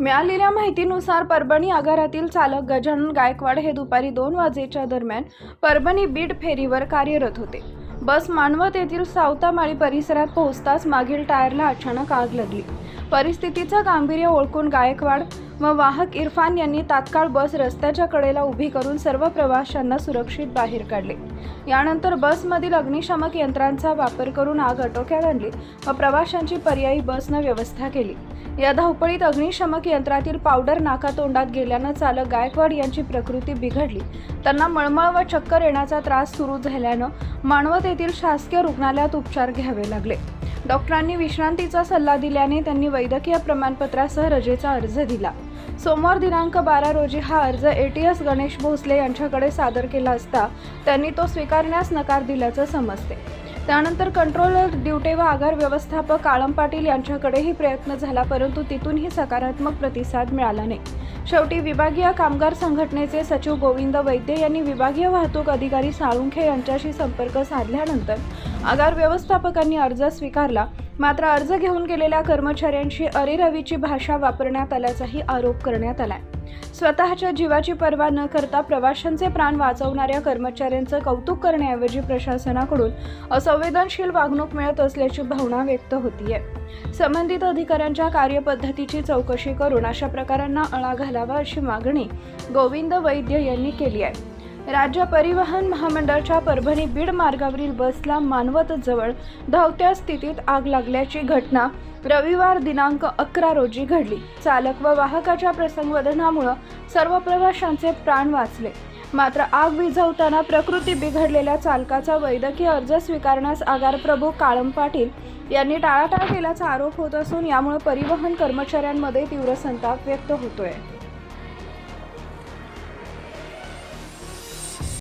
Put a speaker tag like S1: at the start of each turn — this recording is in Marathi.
S1: मिळालेल्या माहितीनुसार परभणी आगारातील चालक गजानन गायकवाड हे दुपारी 2 वाजेच्या दरम्यान परभणी बीड फेरीवर कार्यरत होते. बस मानवत येथील सावतामाळी परिसरात पोहोचताच मागील टायरला अचानक आग लागली. परिस्थितीचं गांभीर्य ओळखून गायकवाड व वाहक इरफान यांनी तात्काळ बस रस्त्याच्या कडेला उभी करून सर्व प्रवाशांना सुरक्षित बाहेर काढले. यानंतर बसमधील अग्निशामक यंत्रांचा वापर करून आग आटोक्यात आणली व प्रवाशांची पर्यायी बसनं व्यवस्था केली. या धावपळीत अग्निशामक यंत्रातील पावडर नाकातोंडात गेल्यानं चालक गायकवाड यांची प्रकृती बिघडली. त्यांना मळमळ व चक्कर येण्याचा त्रास सुरू झाल्यानं मानवत येथील शासकीय रुग्णालयात उपचार घ्यावे लागले. डॉक्टरांनी विश्रांतीचा सल्ला दिल्याने त्यांनी वैद्यकीय प्रमाणपत्रासह रजेचा अर्ज दिला. सोमवार दिनांक 12 रोजी हा अर्ज ATS गणेश भोसले यांच्याकडे सादर केला असता त्यांनी तो स्वीकारण्यास नकार दिल्याचं समजते. त्यानंतर कंट्रोलर ड्युटी व आगार व्यवस्थापक काळम पाटील यांच्याकडेही प्रयत्न झाला, परंतु तिथूनही सकारात्मक प्रतिसाद मिळाला नाही. शेवटी विभागीय कामगार संघटनेचे सचिव गोविंद वैद्य यांनी विभागीय वाहतूक अधिकारी साळुंखे यांच्याशी संपर्क साधल्यानंतर आगार व्यवस्थापकांनी अर्ज स्वीकारला. मात्र अर्ज घेऊन गेलेल्या कर्मचाऱ्यांशी अरेरवीची भाषा वापरण्यात आल्याचाही आरोप करण्यात आलाय. स्वतःच्या जीवाची पर्वा न करता प्रवाशांचे प्राण वाचवणाऱ्या कर्मचाऱ्यांचं कौतुक करण्याऐवजी प्रशासनाकडून असंवेदनशील वागणूक मिळत असल्याची भावना व्यक्त होतीये. संबंधित अधिकाऱ्यांच्या कार्यपद्धतीची चौकशी करून अशा प्रकारांना आळा घालावा अशी मागणी गोविंद वैद्य यांनी केली आहे. राज्य परिवहन महामंडळाच्या परभणी बीड मार्गावरील बसला मानवत जवळ धावत्या स्थितीत आग लागल्याची घटना रविवार दिनांक 11 रोजी घडली. चालक व वाहकाच्या प्रसंगवदनामुळे सर्व प्रवाशांचे प्राण वाचले. मात्र आग विझवताना प्रकृती बिघडलेल्या चालकाचा वैद्यकीय अर्ज स्वीकारण्यास आगार प्रमुख काळम पाटील यांनी टाळाटाळ केल्याचा आरोप होत असून यामुळे परिवहन कर्मचाऱ्यांमध्ये तीव्र संताप व्यक्त होतोय.